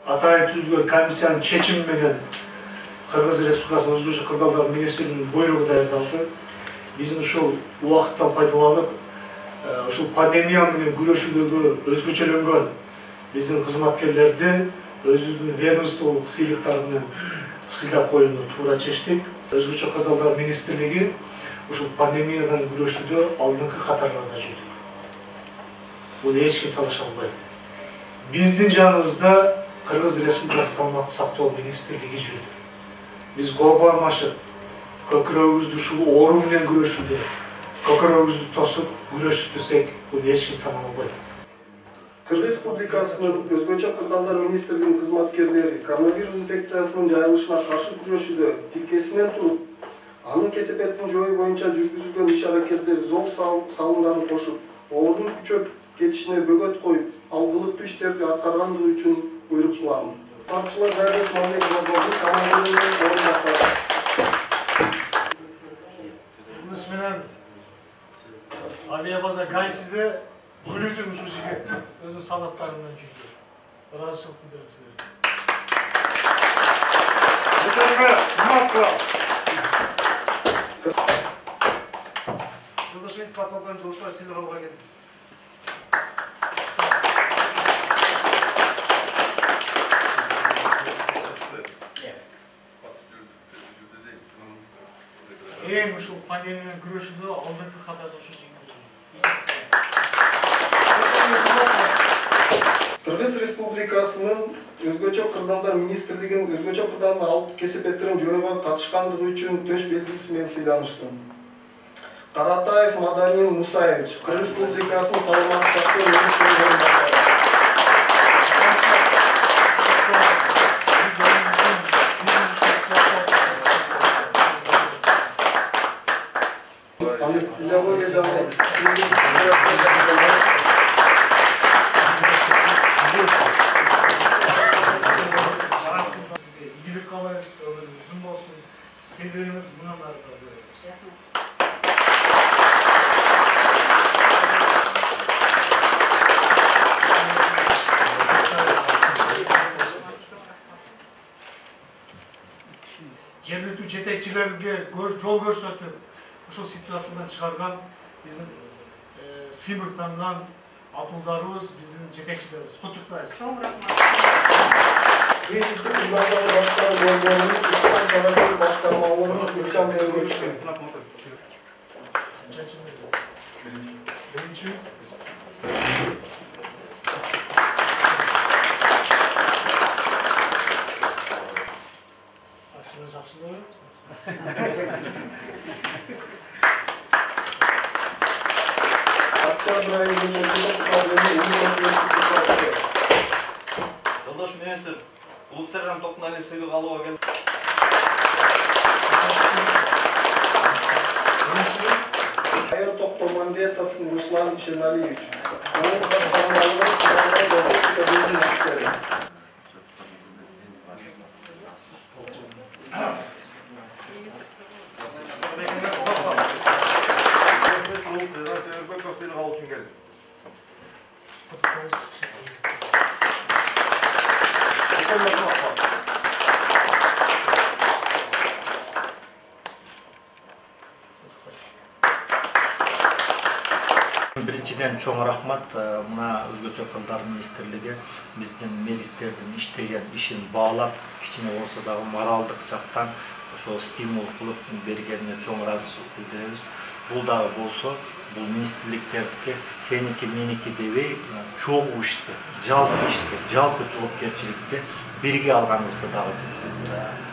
атайын түзүлгөн комиссиянын чечими менен Кыргыз Республикасынын өзгөчө кырдаалдар министринин буйругу даярдалды. Биздин ушул убакыттан пайдаланып, ушул пандемия менен күрөшүүдөгү өзгөчөлөнгөн биздин кызматкерлерди өзүбүздүн ведомстволук сыйлыктар менен сыйлап коюуну туура чечтик. Өзгөчө кырдаалдар министрлиги ушул пандемиядан күрөшүүдө алдыңкы катарларда жүрдү. Буну эч ким талаша албайт. Биздин жаныбызда Кыргыз Республикасы саламаттык сактоо министрлиги жүрдү. Биз кол кармашып, көкүрөгүбүздү ушул оору менен күрөшүүдө, көкүрөгүбүздү тосуп күрөшүп десек, буну эч ким тана албайт. Кыргыз Республикасынын өзгөчө кырдаалдар министрлигинин кызматкерлери коронавирус инфекциясынын жайылышына каршы күрөшүүдө тилкесинен туруп, анын кесепеттин жою боюнча жүргүзүлгөн иш-аракеттер зор салымдарын кошуп, оорунун күчөп кетишине бөгөт коюп, алгылыктуу иштерди аткаргандыгы үчүн буйрук кылам. Партчылар Дайреш Мамбек Жолдоздун командиринин орун басары. Bunun менен авиабаза Гайсиде Gülüt'ün ушул жигит өзүнүн солдаттары менен жүрдү. Ыраазычылык билдирем силерге. Жолдошуңуз подполковник Жолдошбаев сыйлык алууга келди. Эң ушул пандемия менен күрөшүүдө алдыңкы катарда ушул жигит. Кыргыз Республикасынын өзгөчө кырдаалдар министрлигинин өзгөчө кырдаалдын алып кесепеттерин жоюуга катышкандыгы үчүн төш белгиси менен сыйланышсын. Каратаев Маданин Мусаевич, Кыргыз Республикасынын саламаттык сактоо министринин орун басары. Анестезиология жана игілік қалайыз, үзім болсын, себебіміз мұнан арқылы береміз. Жергілікті жетекчилерге жол көрсөтүп, ушул ситуациядан чыгарган биздин сыйлыктанган атуулдарыбыз, биздин жетекчилерибиз. Куттуктайбыз. Чоң рахмат. Кризистик кызматтарды башкаруу борборунун ишчан тарапы башкармалыгынын ыкчам көзөмөлчүсү. Birinci. Aşırı жақсылығы. Жолдош министр, улут сержант Токуналиев сыйлык алууга келди. Майор Токтомамбетов Руслан Черналиевич. Onun başkanlarının kuralları gazetede bölüm ofiseri. Биринчиден чоң рахмат мына өзгөчө кырдаалдар министрлиги биздин медиктердин иштеген ишин баалап, кичине болсо дагы моралдык жактан ошо стимул кылып бергенине чоң ыраазычылык билдиребиз. Бул дагы болсо, бул министрликтердики сеники меники дебей чогуу ишти, жалпы жоопкерчиликти бирге алганыбызды дагы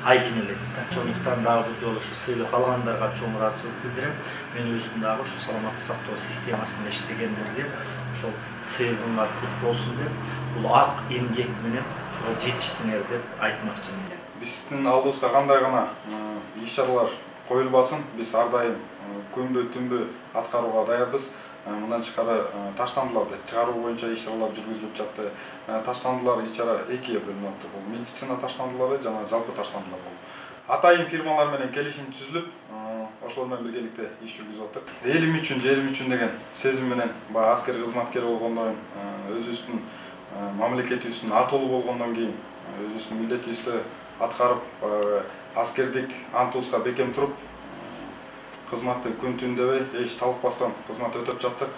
айкинелет. Ошондуктан дагы бул жолу ушу сыйлык алгандарга чоң ыраазычылык билдирем. Мен өзүм дагы ушу саламаттык сактоо системасында иштегендерге ошол сыйлыгыңар кут болсун деп, бул ак эмгек менен ушуга жетиштиңер деп айтмакчымын. Биздин алдыбызга кандай гана иш-чаралар коюлбасын, биз ар дайым күнбө-түнбө аткарууга даярбыз. Мындан тышкары таштандыларды чыгаруу боюнча иш-чаралар жүргүзүлүп жатты. Таштандылар иш-чара экиге бөлүнүп атты. Бул медицина таштандылары жана жалпы таштандылар болду. Атайын фирмалар менен келишим түзүлүп, ошолор менен биргеликте иш жүргүзүп аттык. Элим үчүн, жерим үчүн деген сезим менен баягы аскер кызматкери болгондон, өзүбүздүн мамлекетибиздин атолу болгондон кийин өзүбүздүн милдетибизди аткарып, аскердик антыбызга бекем туруп, кызматты күн түн дебей, эч талыкпастан кызмат өтөп жаттык.